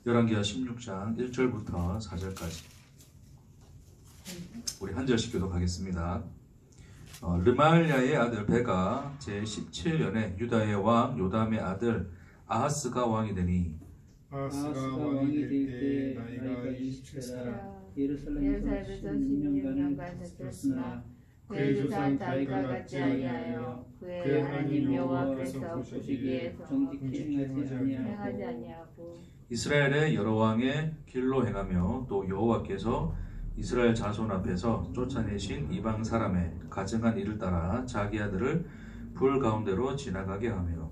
열왕기하 16장 1절부터 4절까지 우리 한 절씩 교독하겠습니다. 르말야의 아들 베가 제17년에 유다의 왕 요담의 아들 아하스가 왕이 되니 아하스가 왕이 될 때 나이가 27세라. 예루살렘에서 16년간 졌으나 그의 조상 다윗과 같지 아니하여 그의 하나님 여호와께서 보시기에 정직히 행하지 아니하고 이스라엘의 여러 왕의 길로 행하며 또 여호와께서 이스라엘 자손 앞에서 쫓아내신 이방 사람의 가증한 일을 따라 자기 아들을 불 가운데로 지나가게 하며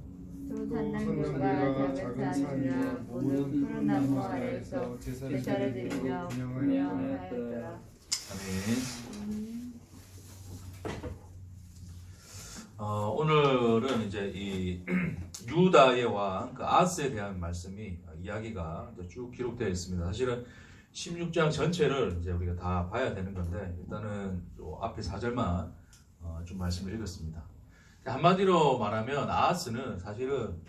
또 산당들과 작은 산이나 모든 푸른 나무 아래에서 제사를 드리며 분양하였더라. 아멘. 오늘은 이제 이 유다의 왕 아하스에 대한 말씀이 이야기가 이제 쭉 기록되어 있습니다. 사실은 16장 전체를 이제 우리가 다 봐야 되는 건데 일단은 요 앞에 4절만 좀 말씀을 읽었습니다. 한마디로 말하면 아하스는 사실은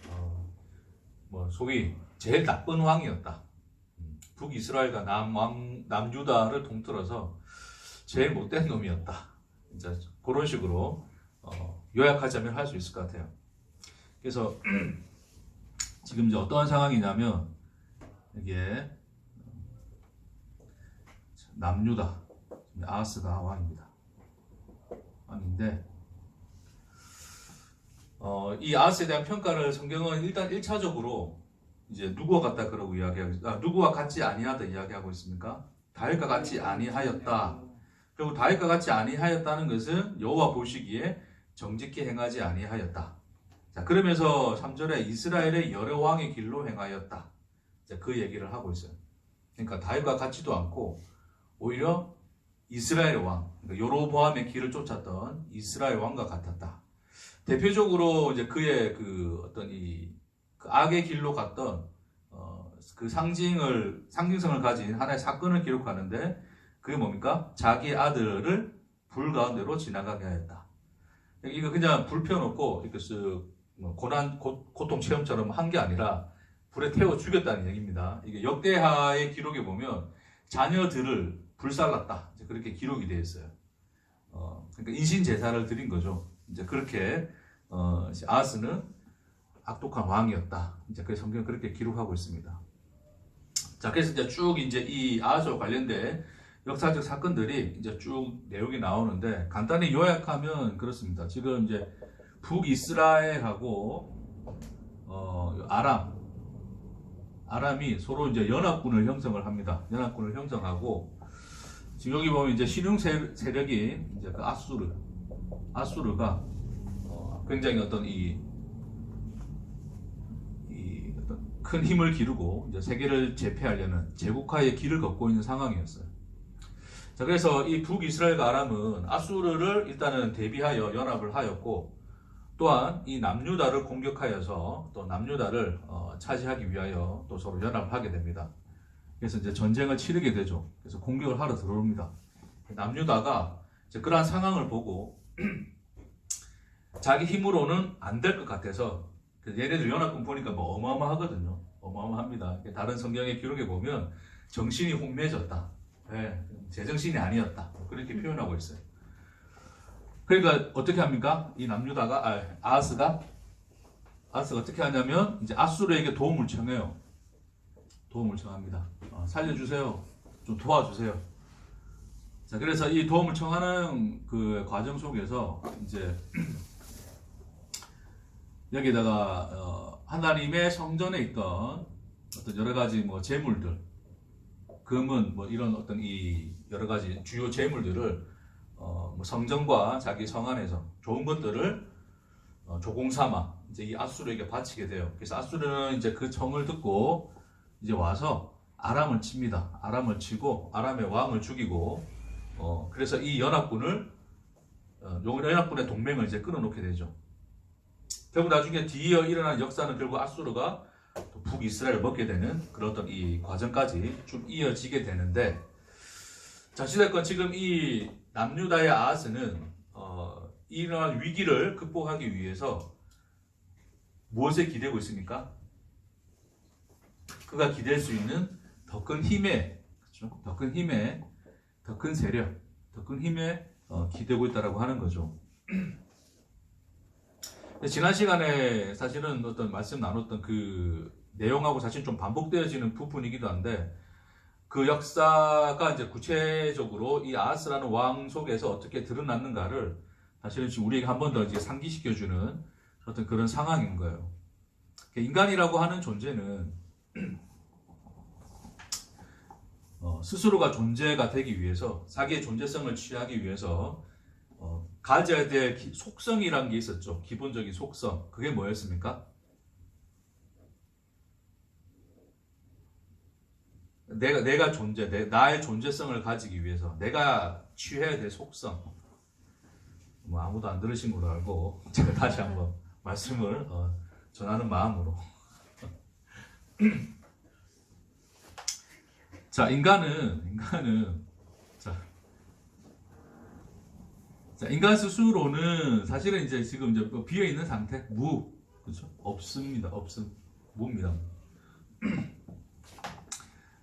뭐 소위 제일 나쁜 왕이었다. 북이스라엘과 남유다를 통틀어서 제일 못된 놈이었다. 이제 그런 식으로 요약하자면 할 수 있을 것 같아요. 그래서 지금 이제 어떠한 상황이냐면 이게 남유다 아하스가 왕입니다. 왕인데 이 아하스에 대한 평가를 성경은 일단 1차적으로 이제 누구와 같다 그러고 이야기하고 누구와 같지 아니하다 이야기하고 있습니까? 다윗과 같지 아니하였다. 그리고 다윗과 같지 아니하였다는 것은 여호와 보시기에 정직히 행하지 아니하였다. 자, 그러면서 3절에 이스라엘의 여러 왕의 길로 행하였다. 자, 그 얘기를 하고 있어요. 그러니까 다윗과 같지도 않고 오히려 이스라엘 왕, 그러니까 여로보암의 길을 쫓았던 이스라엘 왕과 같았다. 대표적으로 이제 그의 그 어떤 그 악의 길로 갔던 그 상징성을 가진 하나의 사건을 기록하는데 그게 뭡니까? 자기 아들을 불 가운데로 지나가게 하였다. 이거 그냥 불 펴놓고 이렇게 고통 체험처럼 한 게 아니라 불에 태워 죽였다는 얘기입니다. 이게 역대하의 기록에 보면 자녀들을 불살랐다. 이제 그렇게 기록이 되어 있어요. 그러니까 인신 제사를 드린 거죠. 이제 그렇게 아하스는 악독한 왕이었다. 이제 그 성경 그렇게 기록하고 있습니다. 자, 그래서 이제 쭉 이제 이 아하스와 관련된 역사적 사건들이 이제 쭉 내용이 나오는데 간단히 요약하면 그렇습니다. 지금 이제 북이스라엘하고 아람이 서로 이제 연합군을 형성을 합니다. 연합군을 형성하고 지금 여기 보면 이제 신흥 세력인 이제 그 아수르가 굉장히 어떤 어떤 큰 힘을 기르고 이제 세계를 제패하려는 제국화의 길을 걷고 있는 상황이었어요. 자, 그래서 이 북이스라엘과 아람은 아수르를 일단은 대비하여 연합을 하였고 또한 이 남유다를 공격하여서 또 남유다를 차지하기 위하여 또 서로 연합을 하게 됩니다. 그래서 이제 전쟁을 치르게 되죠. 그래서 공격을 하러 들어옵니다. 남유다가 이제 그러한 상황을 보고 자기 힘으로는 안 될 것 같아서 얘네들 연합군 보니까 뭐 어마어마하거든요. 어마어마합니다. 다른 성경의 기록에 보면 정신이 혼미해졌다. 네, 제정신이 아니었다. 그렇게 표현하고 있어요. 그러니까 어떻게 합니까? 이 남유다가 아하스가 어떻게 하냐면 이제 아수르에게 도움을 청해요. 도움을 청합니다. 살려주세요. 좀 도와주세요. 자, 그래서 이 도움을 청하는 그 과정 속에서 이제 여기다가 하나님의 성전에 있던 어떤 여러 가지 뭐 제물들, 금은 뭐 이런 어떤 이 여러 가지 주요 제물들을 뭐 성전과 자기 성 안에서 좋은 것들을 조공 삼아 이제 이 아수르에게 바치게 돼요. 그래서 아수르는 이제 그 청을 듣고 이제 와서 아람을 칩니다. 아람을 치고 아람의 왕을 죽이고 그래서 이 연합군의 동맹을 이제 끊어놓게 되죠. 결국 나중에 뒤이어 일어난 역사는 결국 아수르가 북이스라엘을 먹게 되는 그런 어떤 이 과정까지 쭉 이어지게 되는데, 자, 어찌됐건 지금 이 남유다의 아하스는 이러한 위기를 극복하기 위해서 무엇에 기대고 있습니까? 그가 기댈 수 있는 더 큰 힘에, 그렇죠? 더 큰 힘에, 더 큰 세력, 더 큰 힘에 기대고 있다라고 하는 거죠. 지난 시간에 사실은 어떤 말씀 나눴던 그 내용하고 사실 좀 반복되어지는 부분이기도 한데, 그 역사가 이제 구체적으로 이 아하스라는 왕 속에서 어떻게 드러났는가를 사실은 지금 우리에게 한 번 더 이제 상기시켜주는 어떤 그런 상황인 거예요. 인간이라고 하는 존재는 스스로가 존재가 되기 위해서, 자기의 존재성을 취하기 위해서 가져야 될 속성이라는 게 있었죠. 기본적인 속성. 그게 뭐였습니까? 내가 나의 존재성을 가지기 위해서 내가 취해야 될 속성. 뭐 아무도 안 들으신 걸로 알고 제가 다시 한번 말씀을 전하는 마음으로. 자, 인간은 인간 스스로는 사실은 이제 지금 이제 비어 있는 상태, 그렇죠? 없습니다. 무입니다.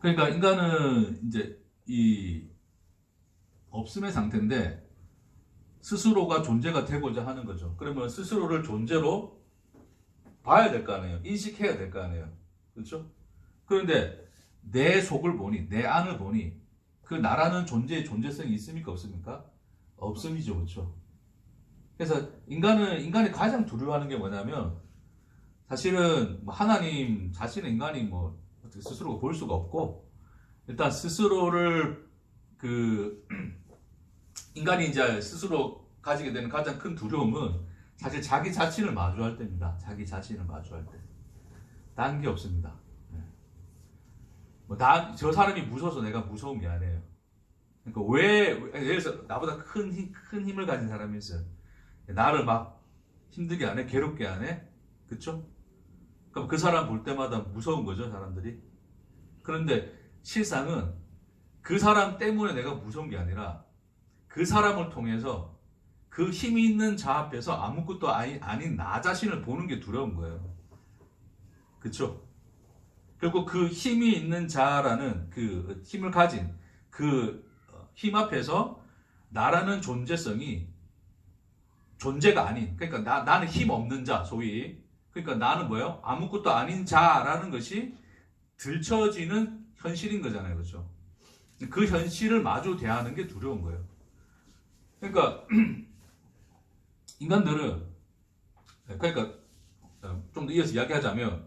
그러니까 인간은 이제 이 없음의 상태인데 스스로가 존재가 되고자 하는 거죠. 그러면 스스로를 존재로 봐야 될 거 아니에요. 인식해야 될 거 아니에요. 그렇죠? 그런데 내 속을 보니, 내 안을 보니 그 나라는 존재의 존재성이 있습니까? 없습니까? 없음이죠. 그렇죠? 그래서 인간이 가장 두려워하는 게 뭐냐면, 사실은 하나님 자신의 인간이 뭐 어떻게 스스로 볼 수가 없고, 일단 스스로를 인간이 이제 스스로 가지게 되는 가장 큰 두려움은 사실 자기 자신을 마주할 때입니다. 자기 자신을 마주할 때. 딴 게 없습니다. 저 사람이 무서워서 내가 무서운 게 아니에요. 그러니까 예를 들어서 나보다 큰 힘을 가진 사람이 있어요. 나를 막 힘들게 안 해, 괴롭게 안 해, 그쵸? 그럼 그 사람 볼 때마다 무서운 거죠, 사람들이. 그런데 실상은 그 사람 때문에 내가 무서운 게 아니라 그 사람을 통해서 그 힘이 있는 자 앞에서 아무것도 아닌 나 자신을 보는 게 두려운 거예요. 그쵸? 결국 그 힘이 있는 자라는 그 힘을 가진 그 힘 앞에서 나라는 존재성이 존재가 아닌, 그러니까 나는 힘 없는 자, 소위. 그러니까 나는 뭐예요? 아무것도 아닌 자라는 것이 들춰지는 현실인 거잖아요. 그렇죠? 그 현실을 마주 대하는 게 두려운 거예요. 그러니까 인간들은, 그러니까 좀 더 이어서 이야기하자면,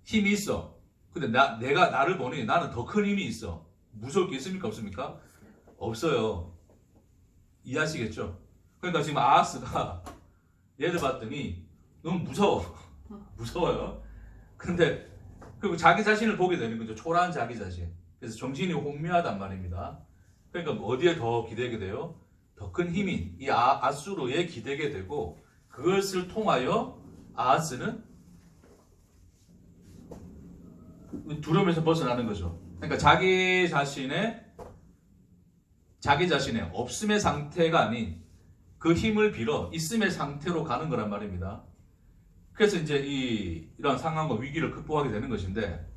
힘이 있어. 근데 내가 나를 보니 나는 더 큰 힘이 있어. 무서울 게 있습니까? 없습니까? 없어요. 이해하시겠죠? 그러니까 지금 아하스가 얘를 봤더니 너무 무서워요. 근데 그리고 자기 자신을 보게 되는 거죠. 초라한 자기 자신. 그래서 정신이 혼미하단 말입니다. 그러니까 어디에 더 기대게 돼요? 더 큰 힘인 이 아수르에 기대게 되고, 그것을 통하여 아하스는 두려움에서 벗어나는 거죠. 그러니까 자기 자신의 없음의 상태가 아닌 그 힘을 빌어 있음의 상태로 가는 거란 말입니다. 그래서 이제 이런 상황과 위기를 극복하게 되는 것인데,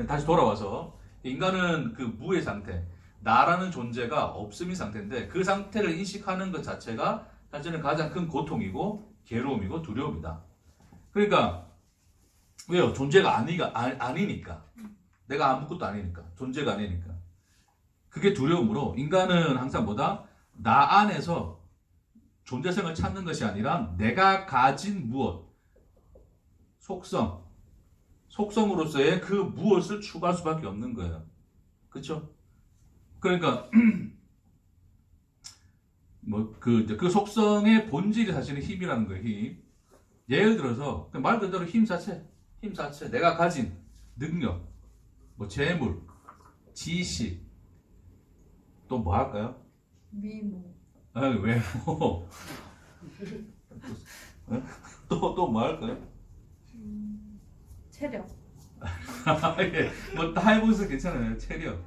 다시 돌아와서 인간은 그 무의 상태, 나라는 존재가 없음의 상태인데 그 상태를 인식하는 것 자체가 사실은 가장 큰 고통이고 괴로움이고 두려움이다. 그러니까 왜요? 존재가 아니니까. 내가 아무것도 아니니까. 존재가 아니니까. 그게 두려움으로 인간은 항상 나 안에서 존재성을 찾는 것이 아니라 내가 가진 무엇, 속성으로서의 그 무엇을 추구할 수밖에 없는 거예요. 그렇죠? 그러니까 그 속성의 본질이 사실은 힘이라는 거예요. 힘. 예를 들어서 말 그대로 힘 자체, 내가 가진 능력, 재물, 지식, 또 뭐 할까요? 미모. 외모. 또 뭐 할까요? 체력. 예, 다 해보셔서 괜찮아요. 체력.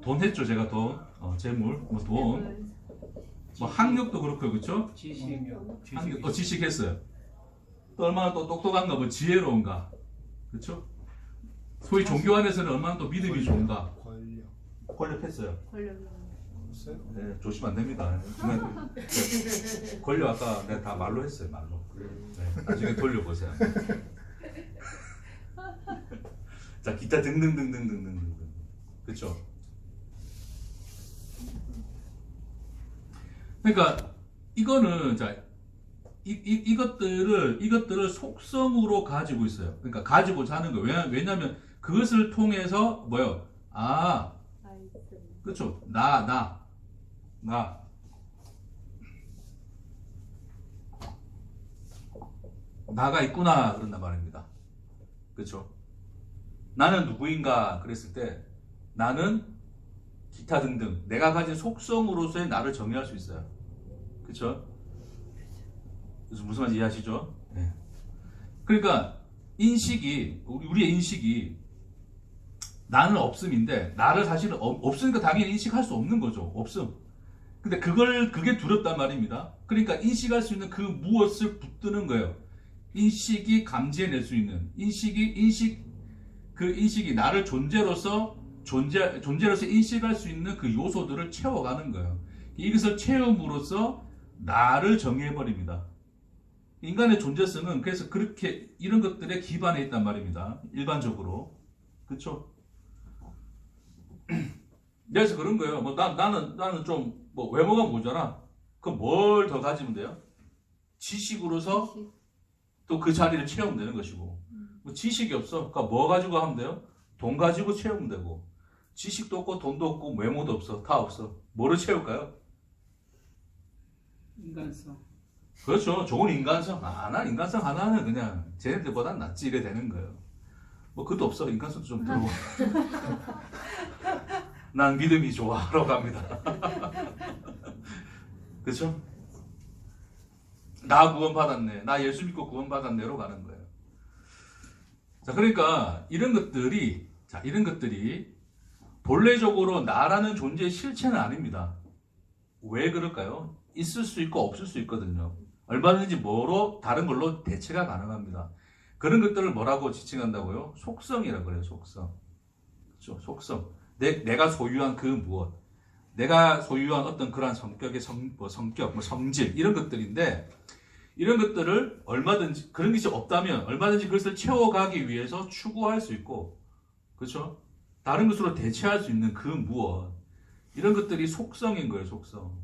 돈 했죠, 제가 돈. 재물, 돈. 학력도 그렇고요, 그렇죠? 지식 했어요. 또 얼마나 또 똑똑한가, 지혜로운가, 그렇죠? 소위 종교 안에서는 얼마나 또 믿음이 좋은가? 권력. 권력했어요. 권력이 없어요? 네, 조심 안 됩니다. 권력 아까 내가 다 말로 했어요, 말로. 네, 나중에 돌려보세요. 자, 기타 등등등등등등등. 그렇죠? 그러니까 이거는 자, 이것들을 속성으로 가지고 있어요. 그러니까 가지고 사는 거예요. 왜냐하면 그것을 통해서 뭐요? 아, 그렇죠. 나가 있구나 그런단 말입니다. 그렇죠? 나는 누구인가 그랬을 때 나는 기타 등등 내가 가진 속성으로서의 나를 정의할 수 있어요. 그렇죠? 그래서 무슨 말인지 이해하시죠? 네. 그러니까 인식이 우리의 인식이 나는 없음인데 나를 사실은 없으니까 당연히 인식할 수 없는 거죠. 없음. 근데 그게 두렵단 말입니다. 그러니까 인식할 수 있는 그 무엇을 붙드는 거예요. 인식이 감지해낼 수 있는 그 인식이 나를 존재로서 인식할 수 있는 그 요소들을 채워가는 거예요. 이것을 채움으로써 나를 정의해버립니다. 인간의 존재성은 그래서 그렇게 이런 것들에 기반해 있단 말입니다. 일반적으로. 그렇죠? 그래서 그런 거예요. 뭐 나는 좀 뭐 외모가 모자라. 그럼 뭘 더 가지면 돼요? 지식으로서 또 그 자리를 채우면 되는 것이고. 뭐 지식이 없어. 그러니까 뭐 가지고 하면 돼요? 돈 가지고 채우면 되고. 지식도 없고 돈도 없고 외모도 없어. 다 없어. 뭐를 채울까요? 인간성. 그렇죠. 좋은 인간성. 난 인간성 하나는 그냥 쟤네들보단 낫지 이래 되는 거예요. 뭐 그것도 없어. 인간성도 좀 들어와. 난 믿음이 좋아. 라고 합니다. 그렇죠? 나 구원받았네. 나 예수 믿고 구원받았네로 가는 거예요. 자, 그러니까 이런 것들이 본래적으로 나라는 존재의 실체는 아닙니다. 왜 그럴까요? 있을 수 있고 없을 수 있거든요. 얼마든지 다른 걸로 대체가 가능합니다. 그런 것들을 뭐라고 지칭한다고요? 속성이라고 그래요. 속성. 그렇죠? 속성. 내가 소유한 그 무엇. 내가 소유한 어떤 그러한 성격의 성격, 성질 이런 것들인데 이런 것들을 얼마든지 그런 것이 없다면 얼마든지 그것을 채워가기 위해서 추구할 수 있고 그렇죠? 다른 것으로 대체할 수 있는 그 무엇 이런 것들이 속성인 거예요. 속성.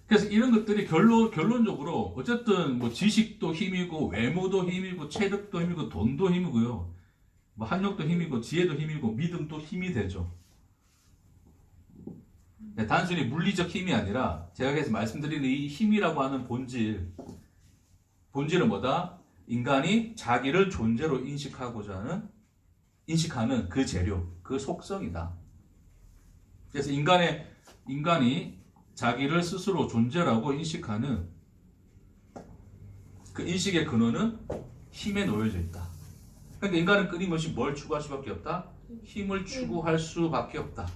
그래서 이런 것들이 결론적으로 어쨌든 뭐 지식도 힘이고 외모도 힘이고 체력도 힘이고 돈도 힘이고요. 뭐 학력도 힘이고 지혜도 힘이고 믿음도 힘이 되죠. 단순히 물리적 힘이 아니라 제가 계속 말씀드리는 이 힘이라고 하는 본질은 뭐다? 인간이 자기를 존재로 인식하는 그 재료, 그 속성이다. 그래서 인간이 자기를 스스로 존재라고 인식하는 그 인식의 근원은 힘에 놓여져 있다. 그러니까 인간은 끊임없이 뭘 추구할 수밖에 없다? 힘을 추구할 수밖에 없다.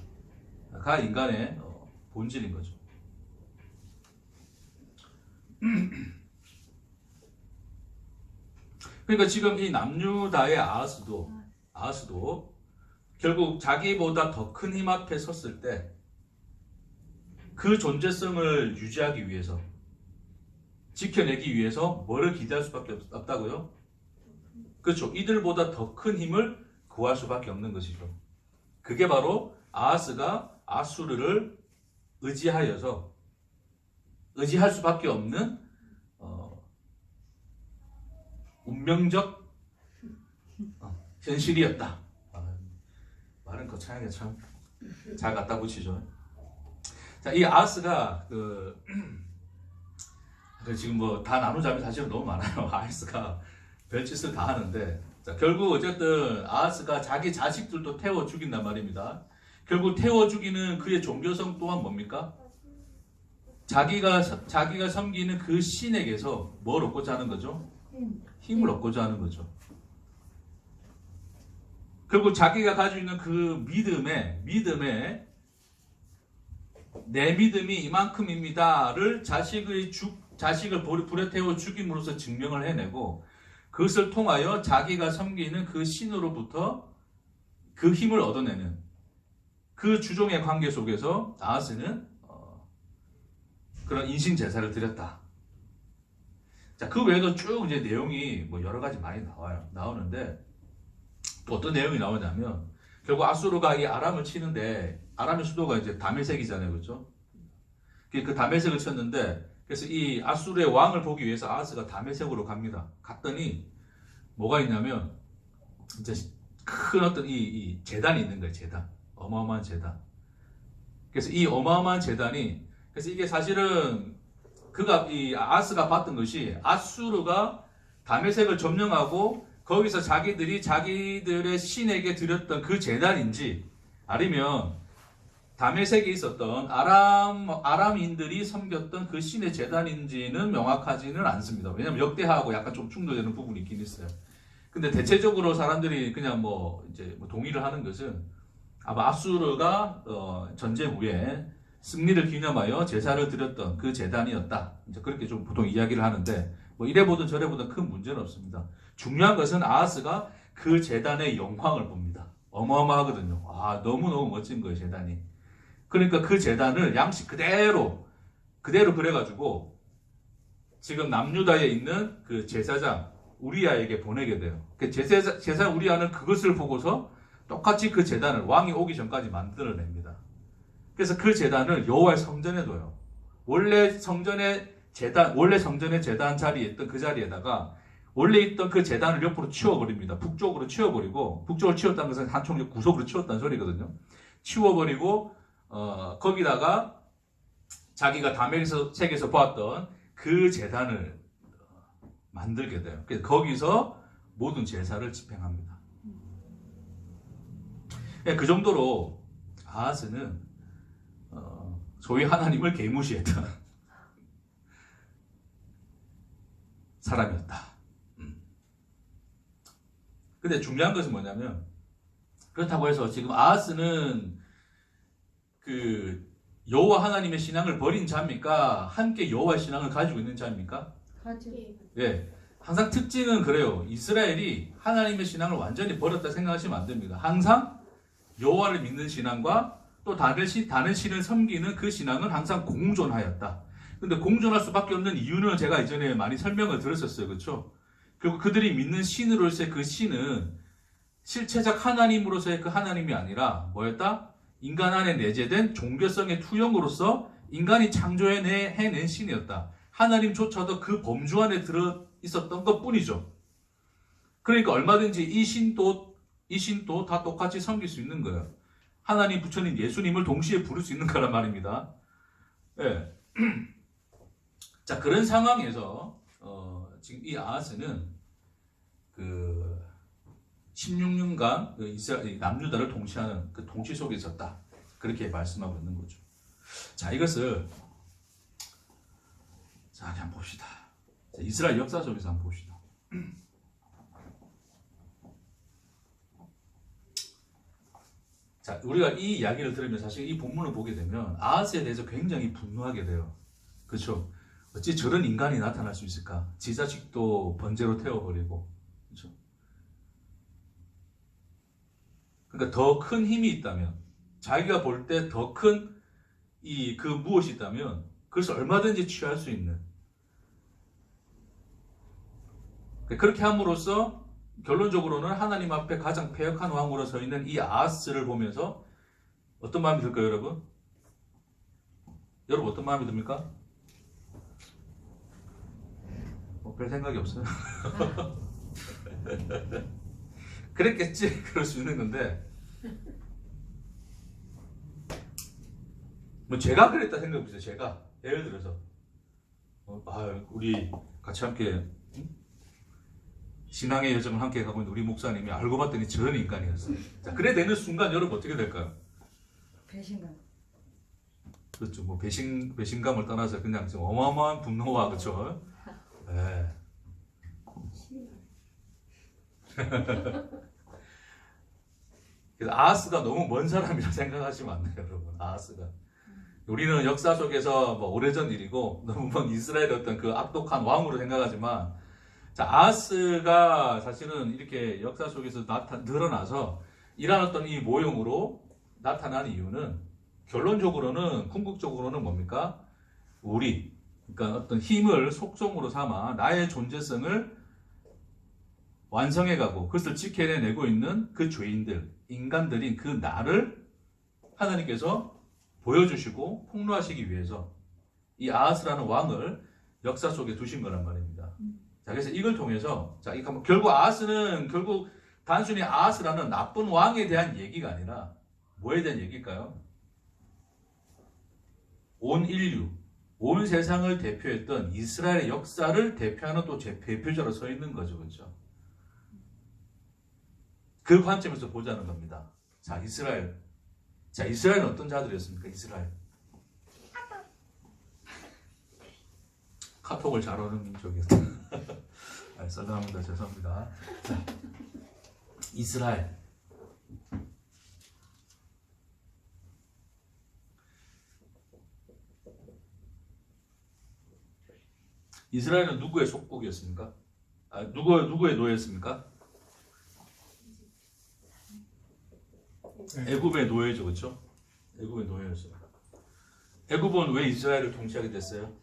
가 인간의 본질인 거죠. 그러니까 지금 이 남유다의 아하스도 결국 자기보다 더 큰 힘 앞에 섰을 때 그 존재성을 유지하기 위해서 지켜내기 위해서 뭐를 기대할 수밖에 없다고요? 그렇죠. 이들보다 더 큰 힘을 구할 수밖에 없는 것이죠. 그게 바로 아하스가 아수르를 의지할 수밖에 없는 운명적 현실이었다. 말은 거창하게 참 잘 갖다 붙이죠. 자, 이 아하스가 지금 뭐 다 나누자면 사실은 너무 많아요. 아하스가 별짓을 다 하는데 자, 결국 어쨌든 아하스가 자기 자식들도 태워 죽인단 말입니다. 결국 태워 죽이는 그의 종교성 또한 뭡니까? 자기가 섬기는 그 신에게서 뭘 얻고자 하는 거죠? 힘을 얻고자 하는 거죠. 결국 자기가 가지고 있는 그 믿음에 내 믿음이 이만큼입니다를 자식을 불에 태워 죽임으로써 증명을 해내고 그것을 통하여 자기가 섬기는 그 신으로부터 그 힘을 얻어내는 그 주종의 관계 속에서 아하스는 그런 인신 제사를 드렸다. 자, 그 외에도 쭉 이제 내용이 뭐 여러 가지 많이 나오는데 또 어떤 내용이 나오냐면 결국 아수르가 이 아람을 치는데 아람의 수도가 이제 다메섹이잖아요, 그렇죠? 그 다메섹을 쳤는데 그래서 이 아수르의 왕을 보기 위해서 아하스가 다메섹으로 갑니다. 갔더니 뭐가 있냐면 이제 큰 어떤 이 제단이 있는 거예요, 제단. 어마어마한 제단. 그래서 이 어마어마한 제단이 그래서 이게 사실은 이 아하스가 봤던 것이 아수르가 다메섹을 점령하고 거기서 자기들의 신에게 드렸던 그 제단인지 아니면 다메섹에 있었던 아람인들이 섬겼던 그 신의 제단인지는 명확하지는 않습니다. 왜냐하면 역대하고 약간 좀 충돌되는 부분이 있긴 있어요. 근데 대체적으로 사람들이 그냥 이제 동의를 하는 것은 아마 아수르가 전쟁 후에 승리를 기념하여 제사를 드렸던 그 제단이었다. 이제 그렇게 좀 보통 이야기를 하는데 뭐 이래 보든 저래 보든 큰 문제는 없습니다. 중요한 것은 아하스가 그 제단의 영광을 봅니다. 어마어마하거든요. 아, 너무너무 멋진 거예요, 제단이. 그러니까 그 제단을 양식 그대로 그래가지고 지금 남유다에 있는 그 제사장 우리아에게 보내게 돼요. 그 제사장 우리아는 그것을 보고서 똑같이 그 제단을 왕이 오기 전까지 만들어냅니다. 그래서 그 제단을 여호와의 성전에 둬요. 원래 성전의 제단 자리에 있던 그 자리에다가 원래 있던 그 제단을 옆으로 치워버립니다. 북쪽으로 치워버리고, 북쪽으로 치웠다는 것은 한쪽 구석으로 치웠다는 소리거든요. 치워버리고 거기다가 자기가 다메섹에서 보았던 그 제단을 만들게 돼요. 그래서 거기서 모든 제사를 집행합니다. 그 정도로 아하스는 소위 하나님을 개무시했던 사람이었다. 근데 중요한 것은 뭐냐면 그렇다고 해서 지금 아하스는 그 여호와 하나님의 신앙을 버린 자입니까? 함께 여호와의 신앙을 가지고 있는 자입니까? 예. 항상 특징은 그래요. 이스라엘이 하나님의 신앙을 완전히 버렸다 생각하시면 안 됩니다. 항상 여호와를 믿는 신앙과 또 다른 신을 섬기는 그 신앙은 항상 공존하였다. 근데 공존할 수밖에 없는 이유는 제가 이전에 많이 설명을 드렸었어요. 그렇죠? 그리고 그들이 믿는 신으로서의 그 신은 실체적 하나님으로서의 그 하나님이 아니라 뭐였다? 인간 안에 내재된 종교성의 투영으로서 인간이 창조해낸 신이었다. 하나님조차도 그 범주 안에 들어 있었던 것 뿐이죠. 그러니까 얼마든지 이 신도 다 똑같이 섬길 수 있는 거예요. 하나님, 부처님, 예수님을 동시에 부를 수 있는 거란 말입니다. 예. 자, 그런 상황에서 지금 이 아하스는 그 16년간 그 이스라엘 남유다를 통치하는 그 통치 속에 있었다. 그렇게 말씀하고 있는 거죠. 자, 이것을 그냥 봅시다. 자, 이스라엘 역사 속에서 한번 봅시다. 자, 우리가 이 이야기를 들으면 사실 이 본문을 보게 되면 아하스에 대해서 굉장히 분노하게 돼요. 그렇죠? 어찌 저런 인간이 나타날 수 있을까? 지 자식도 번제로 태워버리고, 그렇죠? 그러니까 더 큰 힘이 있다면, 자기가 볼 때 더 큰 그 무엇이 있다면 그것을 얼마든지 취할 수 있는, 그렇게 함으로써 결론적으로는 하나님 앞에 가장 패역한 왕으로 서 있는 이 아하스를 보면서 어떤 마음이 들까요, 여러분? 여러분 어떤 마음이 듭니까? 별 생각이 없어요. 그랬겠지, 그럴 수 있는 건데, 뭐 제가 그랬다 생각해보세요. 제가 예를 들어서 우리 같이 함께 신앙의 여정을 함께 가고 있는 우리 목사님이 알고 봤더니 저런 인간이었어요. 자, 그래 되는 순간 여러분 어떻게 될까요? 배신감. 그렇죠. 뭐 배신감을 떠나서 그냥 좀 어마어마한 분노와, 그렇죠. 네. 그래서 아하스가 너무 먼 사람이라 생각하시면 안 돼요, 여러분. 아하스가. 우리는 역사 속에서 뭐 오래전 일이고 너무 먼 이스라엘의 어떤 그 악독한 왕으로 생각하지만 자, 아하스가 사실은 이렇게 역사 속에서 드러나서 이런 어떤 이 모형으로 나타난 이유는 결론적으로는 궁극적으로는 뭡니까? 그러니까 어떤 힘을 속성으로 삼아 나의 존재성을 완성해가고 그것을 지켜내고 있는 그 죄인들, 인간들인 그 나를 하나님께서 보여주시고 폭로하시기 위해서 이 아하스라는 왕을 역사 속에 두신 거란 말입니다. 자, 그래서 이걸 통해서 결국 아하스는 결국 단순히 아하스라는 나쁜 왕에 대한 얘기가 아니라 뭐에 대한 얘기일까요? 온 인류, 온 세상을 대표했던 이스라엘의 역사를 대표하는 또 대표자로 서 있는 거죠. 그렇죠? 그 관점에서 보자는 겁니다. 자, 이스라엘. 자, 이스라엘은 어떤 자들이었습니까? 이스라엘. 카톡을 잘 오는 민족이었어. 썰렁합니다. 죄송합니다. 자, 이스라엘. 이스라엘은 누구의 속국이었습니까? 누구의 노예였습니까? 애굽의 노예죠, 그렇죠? 애굽의 노예였어요. 애굽은 왜 이스라엘을 통치하게 됐어요?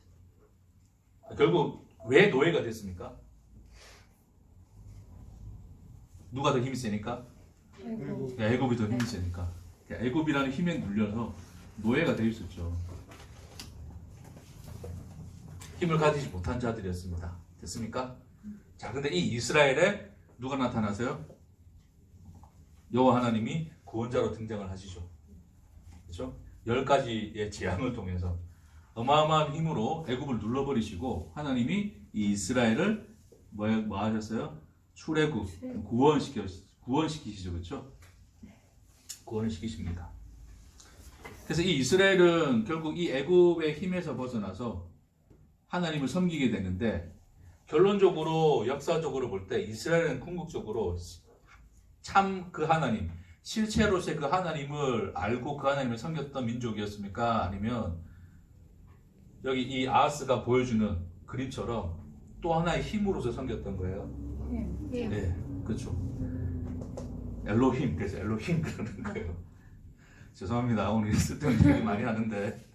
결국 왜 노예가 됐습니까? 누가 더 힘이 세니까? 애굽이 더 힘이 세니까. 애굽이라는 힘에 눌려서 노예가 되어 있었죠. 힘을 가지지 못한 자들이었습니다. 됐습니까? 자, 근데 이 이스라엘에 누가 나타나세요? 여호와 하나님이 구원자로 등장을 하시죠. 그렇죠? 10가지의 재앙을 통해서 어마어마한 힘으로 애굽을 눌러버리시고 하나님이 이 이스라엘을 뭐 하셨어요? 출애굽, 구원시키시죠. 그렇죠? 구원을 시키십니다. 그래서 이 이스라엘은 결국 이 애굽의 힘에서 벗어나서 하나님을 섬기게 되는데 결론적으로 역사적으로 볼 때 이스라엘은 궁극적으로 참 그 하나님, 실체로서의 그 하나님을 알고 그 하나님을 섬겼던 민족이었습니까? 아니면 여기 이 아하스가 보여주는 그림처럼 또 하나의 힘으로서 섬겼던 거예요? 네, 그렇죠. 엘로힘, 그래서 엘로힘 그러는 거예요. 죄송합니다. 오늘 쓸데없는 얘기 많이 하는데.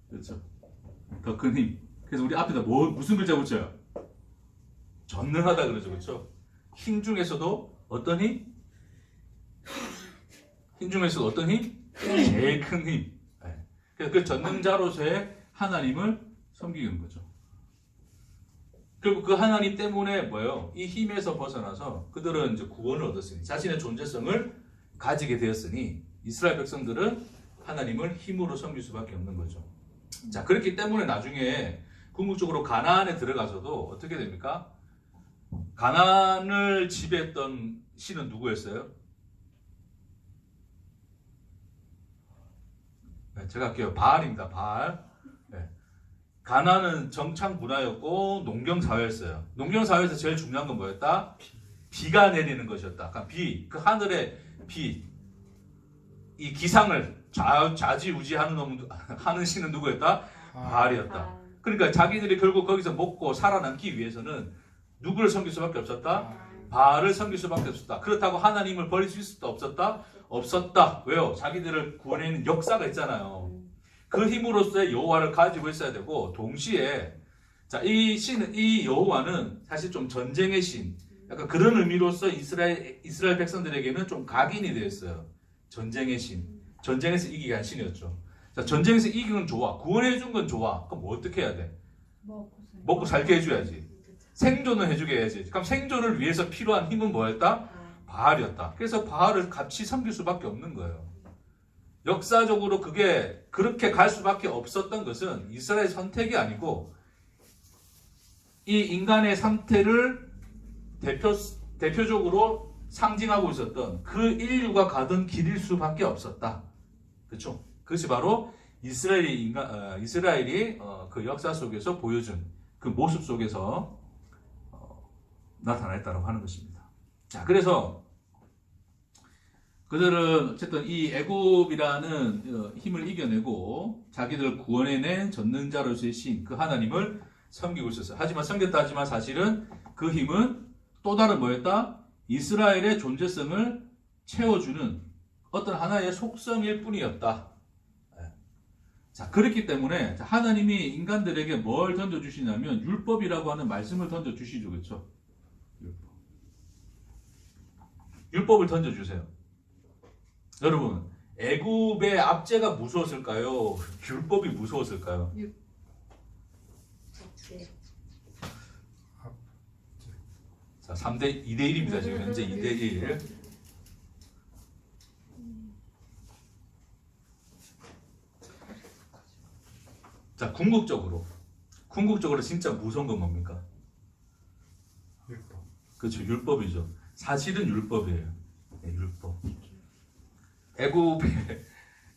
그렇죠. 더 큰 힘. 그래서 우리 앞에다 무슨 글자 붙여요? 전능하다 그러죠. 그렇죠? 힘 중에서도 어떤 힘? 힘 중에서도 어떤 힘? 제일 큰 힘. 네. 그래서 그 전능자로서의 하나님을 섬기는 거죠. 결국 그 하나님 때문에 뭐예요? 이 힘에서 벗어나서 그들은 이제 구원을 얻었으니 자신의 존재성을 가지게 되었으니 이스라엘 백성들은 하나님을 힘으로 섬길 수밖에 없는 거죠. 자, 그렇기 때문에 나중에 궁극적으로 가나안에 들어가서도 어떻게 됩니까? 가나안을 지배했던 신은 누구였어요? 네, 제가 할게요. 바알입니다. 바알. 네. 가나안은 정착 문화였고 농경 사회였어요. 농경 사회에서 제일 중요한 건 뭐였다? 비가 내리는 것이었다. 그러니까 그 하늘의 비, 이 기상을 좌지우지하는 신은 누구였다? 바알이었다. 그러니까 자기들이 결국 거기서 먹고 살아남기 위해서는 누구를 섬길 수밖에 없었다? 바알을 섬길 수밖에 없었다. 그렇다고 하나님을 버릴 수 있었다? 없었다? 없었다. 왜요? 자기들을 구원해내는 역사가 있잖아요. 그 힘으로서의 여호와를 가지고 있어야 되고 동시에 자, 이 여호와는 사실 좀 전쟁의 신, 약간 그런 의미로서 이스라엘 백성들에게는 좀 각인이 되었어요. 전쟁의 신. 전쟁에서 이기게 한 신이었죠. 자, 전쟁에서 이긴 건 좋아. 구원해준 건 좋아. 그럼 뭐 어떻게 해야 돼? 먹고 살게 해줘야지. 생존을 해주게 해야지. 그럼 생존을 위해서 필요한 힘은 뭐였다? 바알이었다. 그래서 바알을 같이 섬길 수밖에 없는 거예요. 역사적으로 그게 그렇게 갈 수밖에 없었던 것은 이스라엘 선택이 아니고 이 인간의 상태를 대표적으로 상징하고 있었던 그 인류가 가던 길일 수밖에 없었다. 그렇죠? 그것이 바로 이스라엘이 그 역사 속에서 보여준 그 모습 속에서 나타났다고 하는 것입니다. 자, 그래서 그들은 어쨌든 이 애굽이라는 힘을 이겨내고 자기들 구원해낸 전능자로서의 신, 그 하나님을 섬기고 있었어요. 하지만 섬겼다 하지만 사실은 그 힘은 또 다른 뭐였다? 이스라엘의 존재성을 채워주는 어떤 하나의 속성일 뿐이었다. 자, 그렇기 때문에 하나님이 인간들에게 뭘 던져주시냐면 율법이라고 하는 말씀을 던져주시죠. 그렇죠? 율법을 던져주세요. 여러분, 애굽의 압제가 무서웠을까요? 율법이 무서웠을까요? 자, 2대 1입니다. 지금 현재 2대 1. 자, 궁극적으로 진짜 무서운 건 뭡니까? 율법. 그렇죠, 율법이죠. 사실은 율법이에요. 네, 율법.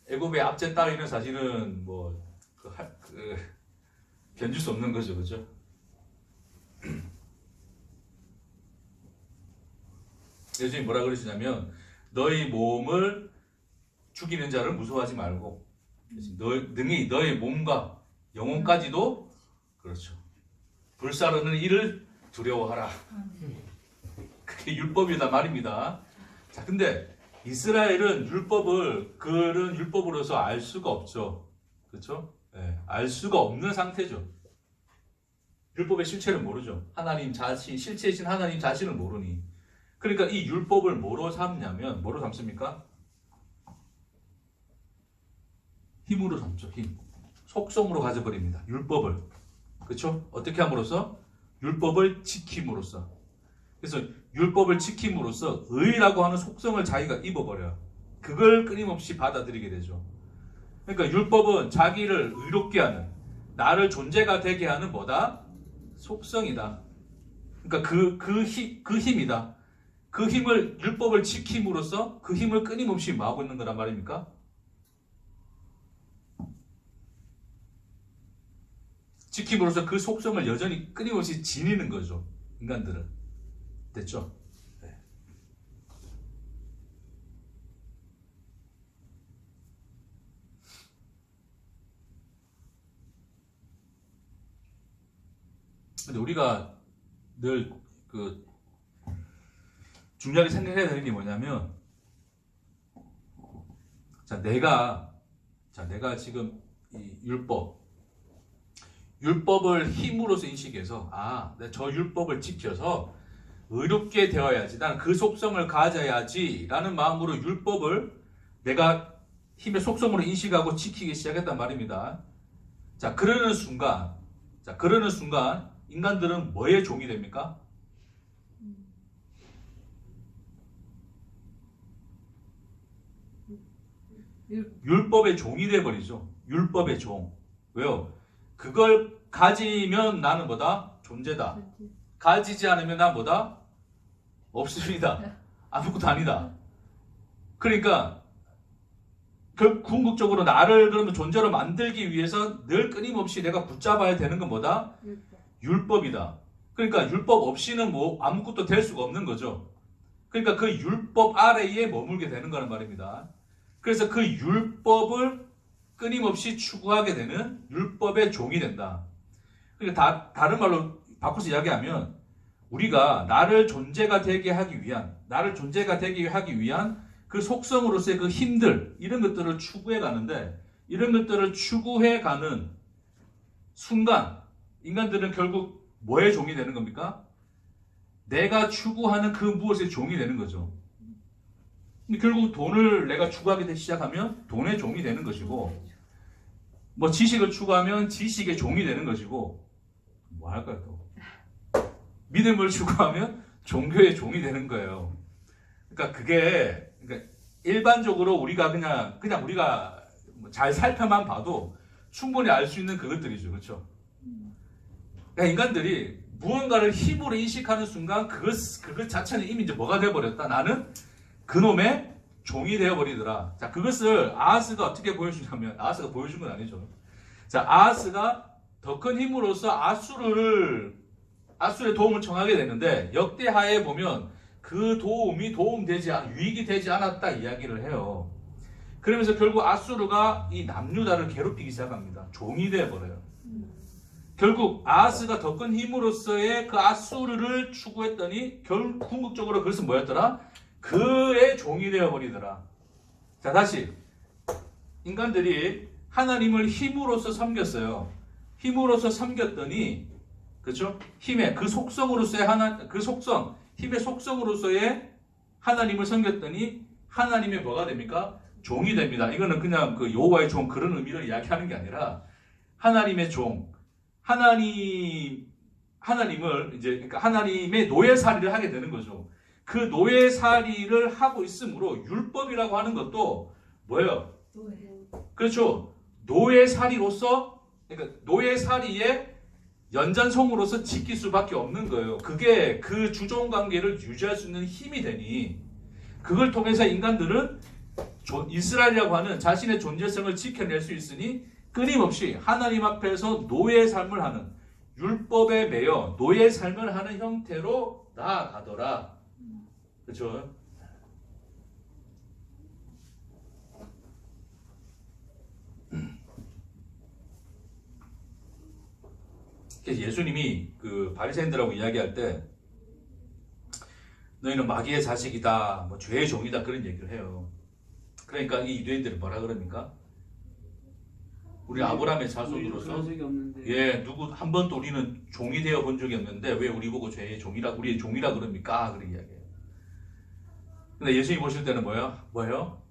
애굽의 압제 따위는 사실은 견줄 수 없는 거죠, 그렇죠? 예수님이 뭐라 그러시냐면 너희 몸을 죽이는 자를 무서워하지 말고 능히 너희 몸과 영혼까지도 그렇죠. 불사르는 이를 두려워하라. 그게 율법이다 말입니다. 자, 근데 이스라엘은 율법을 그런 율법으로서 알 수가 없죠. 그렇죠? 네, 알 수가 없는 상태죠. 율법의 실체를 모르죠. 하나님 자신, 실체이신 하나님 자신을 모르니. 그러니까 이 율법을 뭐로 삼냐면 뭐로 삼습니까? 힘으로 삼죠. 힘. 속성으로 가져버립니다. 율법을. 그렇죠? 어떻게 함으로써? 율법을 지킴으로써. 그래서 율법을 지킴으로써 의라고 하는 속성을 자기가 입어버려요. 그걸 끊임없이 받아들이게 되죠. 그러니까 율법은 자기를 의롭게 하는, 나를 존재가 되게 하는 뭐다? 속성이다. 그러니까 그 힘이다. 그 힘을, 율법을 지킴으로써 그 힘을 끊임없이 뭐 하고 있는 거란 말입니까? 지킴으로써 그 속성을 여전히 끊임없이 지니는 거죠. 인간들은. 됐죠? 네. 근데 우리가 늘 중요하게 생각해야 되는 게 뭐냐면, 내가 지금 이 율법을 힘으로써 인식해서, 저 율법을 지켜서 의롭게 되어야지, 나는 그 속성을 가져야지 라는 마음으로 율법을 내가 힘의 속성으로 인식하고 지키기 시작했단 말입니다. 그러는 순간 인간들은 뭐의 종이 됩니까? 율법의 종이 돼버리죠. 율법의 종. 왜요? 그걸 가지면 나는 뭐다? 존재다. 가지지 않으면 난 뭐다? 없습니다. 아무것도 아니다. 그러니까 궁극적으로 나를 그러면 존재로 만들기 위해서 늘 끊임없이 내가 붙잡아야 되는 건 뭐다? 율법이다. 그러니까 율법 없이는 아무것도 될 수가 없는 거죠. 그러니까 그 율법 아래에 머물게 되는 거란 말입니다. 그래서 그 율법을 끊임없이 추구하게 되는 율법의 종이 된다. 그러니까 다른 말로 바꿔서 이야기하면 우리가 나를 존재가 되게 하기 위한 그 속성으로서의 그 힘들, 이런 것들을 추구해 가는데, 이런 것들을 추구해 가는 순간 인간들은 결국 뭐의 종이 되는 겁니까? 내가 추구하는 그 무엇의 종이 되는 거죠. 근데 결국 돈을 내가 추구하게 되기 시작하면 돈의 종이 되는 것이고, 지식을 추구하면 지식의 종이 되는 것이고, 뭐 할까요 또? 믿음을 추구하면 종교의 종이 되는 거예요. 그러니까 일반적으로 우리가 그냥 우리가 잘 살펴만 봐도 충분히 알 수 있는 그것들이죠. 그렇죠? 그러니까 인간들이 무언가를 힘으로 인식하는 순간 그것 자체는 이미 이제 뭐가 되어버렸다. 나는 그놈의 종이 되어버리더라. 그것을 아하스가 어떻게 보여주냐면, 아하스가 보여준 건 아니죠. 아하스가 더 큰 힘으로써 아수르의 도움을 청하게 되는데, 역대하에 보면 그 도움이 유익이 되지 않았다 이야기를 해요. 그러면서 결국 아수르가 이 남유다를 괴롭히기 시작합니다. 종이 되어버려요. 결국 아하스가 더 큰 힘으로서의 그 아수르를 추구했더니 궁극적으로 그것은 뭐였더라? 그의 종이 되어버리더라. 자, 다시 인간들이 하나님을 힘으로써 섬겼어요. 힘으로써 섬겼더니, 그렇죠? 힘의 그 속성으로서의 힘의 속성으로서의 하나님을 섬겼더니 하나님의 뭐가 됩니까? 종이 됩니다. 이거는 그냥 그 여호와의 종 그런 의미를 이야기하는 게 아니라 하나님의 종, 하나님을 이제 그러니까 하나님의 노예살이를 하게 되는 거죠. 그 노예살이를 하고 있으므로 율법이라고 하는 것도 뭐예요? 그렇죠. 노예살이로서, 그러니까 노예살이의 연장성으로서 지킬 수밖에 없는 거예요. 그게 그 주종 관계를 유지할 수 있는 힘이 되니 그걸 통해서 인간들은 이스라엘이라고 하는 자신의 존재성을 지켜낼 수 있으니 끊임없이 하나님 앞에서 노예의 삶을 하는, 율법에 매여 노예의 삶을 하는 형태로 나아가더라. 그렇죠? 그래서 예수님이 그 바리새인들하고 이야기할 때 너희는 마귀의 자식이다, 뭐 죄의 종이다 그런 얘기를 해요. 그러니까 이 유대인들이 뭐라 그럽니까? 우리 아브라함의 자손으로서 누구 한 번도 우리는 종이 되어 본 적이 없는데 왜 우리 보고 죄의 종이라 우리의 종이라 그럽니까? 그런 이야기예요. 근데 예수님이 보실 때는 뭐예요?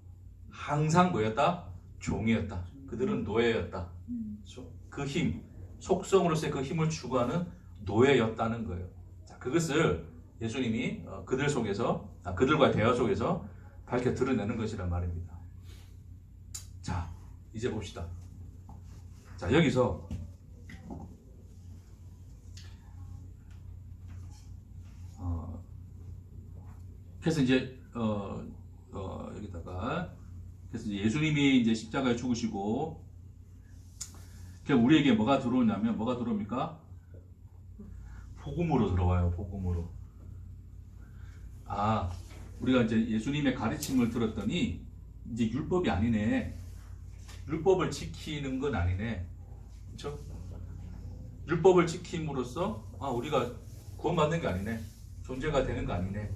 항상 뭐였다? 종이었다. 그들은 노예였다. 그렇죠? 그 힘, 속성으로서의 그 힘을 추구하는 노예였다는 거예요. 자, 그것을 예수님이 그들과의 대화 속에서 밝혀 드러내는 것이란 말입니다. 자, 이제 봅시다. 자, 여기서 그래서 이제 여기다가 그래서 이제 예수님이 이제 십자가에 죽으시고 우리에게 뭐가 들어오냐면 뭐가 들어옵니까? 복음으로 들어와요. 복음으로. 아, 우리가 이제 예수님의 가르침을 들었더니 이제 율법이 아니네. 율법을 지키는 건 아니네. 그렇죠? 율법을 지킴으로써 우리가 구원받는 게 아니네. 존재가 되는 거 아니네.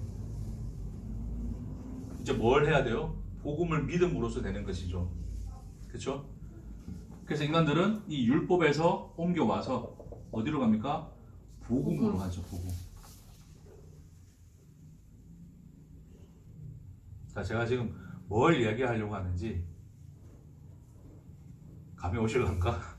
이제 뭘 해야 돼요? 복음을 믿음으로써 되는 것이죠. 그렇죠? 그래서 인간들은 이 율법에서 옮겨와서 어디로 갑니까? 복음으로 가죠. 복음. 자, 제가 지금 뭘 이야기하려고 하는지 감이 오실란가?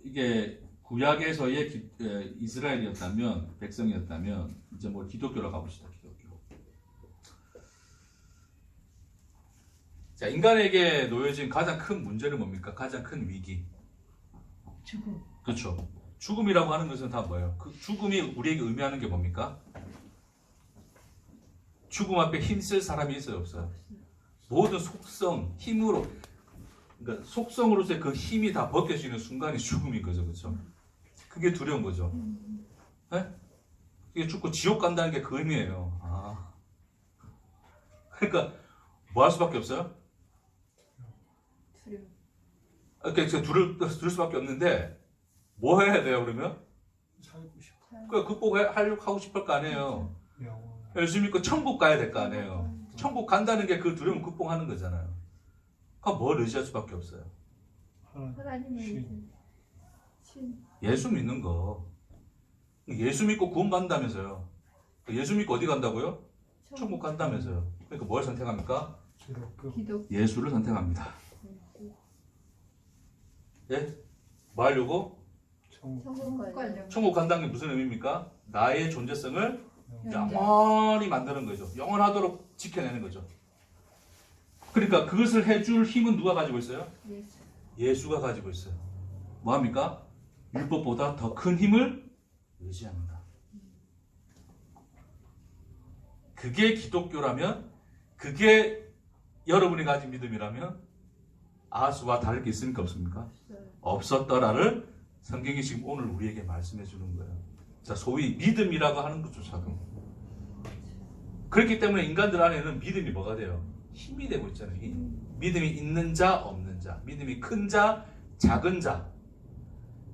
이게 구약에서의 이스라엘이었다면, 백성이었다면 이제 뭐 기독교로 가봅시다. 기독교. 자, 인간에게 놓여진 가장 큰 문제는 뭡니까? 가장 큰 위기. 죽음. 그렇죠. 죽음이라고 하는 것은 다 뭐예요? 그 죽음이 우리에게 의미하는 게 뭡니까? 죽음 앞에 힘쓸 사람이 있어요, 없어요? 모든 속성, 힘으로, 그러니까 속성으로서의 그 힘이 다 벗겨지는 순간이 죽음인 거죠, 그렇죠? 그게 두려운 거죠. 네? 이게 죽고 지옥 간다는 게 그 의미예요. 그러니까 뭐 할 수밖에 없어요? 그러니까 두를 수밖에 없는데 뭐 해야 돼요, 그러면? 살고 싶어. 그러니까 극복하고 싶을 거 아니에요. 예수 믿고 천국 가야 될 거 아니에요. 천국 간다는 게 그 두려움 극복하는 거잖아요. 그럼 뭘 의지할 수밖에 없어요? 예수 믿는 거. 예수 믿고 구원 받는다면서요. 예수 믿고 어디 간다고요? 천국 간다면서요. 그러니까 뭘 선택합니까? 예수를 선택합니다. 예? 뭐 하려고? 천국 간다는 게 무슨 의미입니까? 나의 존재성을 영원히 만드는 거죠. 영원하도록 지켜내는 거죠. 그러니까 그것을 해줄 힘은 누가 가지고 있어요? 예수가 가지고 있어요. 뭐합니까? 율법보다 더 큰 힘을 의지합니다. 그게 기독교라면, 그게 여러분이 가진 믿음이라면 아하스와 다를 게 있습니까? 없습니까? 없었더라를 성경이 지금 오늘 우리에게 말씀해 주는 거예요. 자, 소위 믿음이라고 하는 것조차도. 그렇기 때문에 인간들 안에는 믿음이 뭐가 돼요? 힘이 되고 있잖아요. 힘. 믿음이 있는 자, 없는 자. 믿음이 큰 자, 작은 자.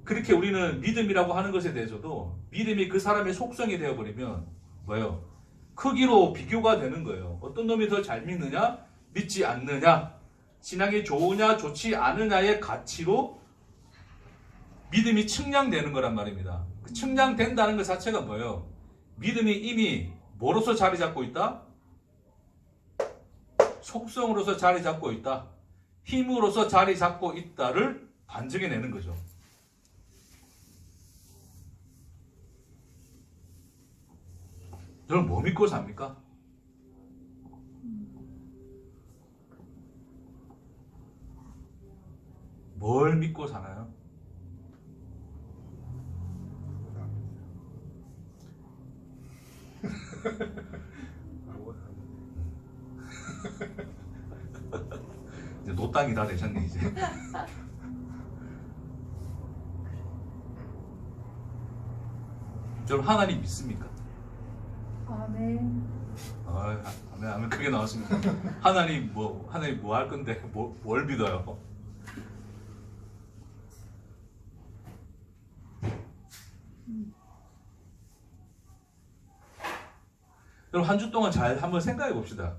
그렇게 우리는 믿음이라고 하는 것에 대해서도 믿음이 그 사람의 속성이 되어버리면 뭐예요? 크기로 비교가 되는 거예요. 어떤 놈이 더 잘 믿느냐? 믿지 않느냐? 신앙이 좋으냐, 좋지 않느냐의 가치로 믿음이 측량되는 거란 말입니다. 그 측량된다는 것 자체가 뭐예요? 믿음이 이미 뭐로서 자리 잡고 있다? 속성으로서 자리 잡고 있다. 힘으로서 자리 잡고 있다를 반증해내는 거죠. 여러분 뭐 믿고 삽니까? 뭘 믿고 사나요? 이제 노땅이 다 되셨네 이제. 여러분 하나님 믿습니까? 아멘. 아멘 크게 나왔습니다. 하나님 뭐 할 건데 뭘 믿어요? 여러분 한 주 동안 잘 한번 생각해 봅시다.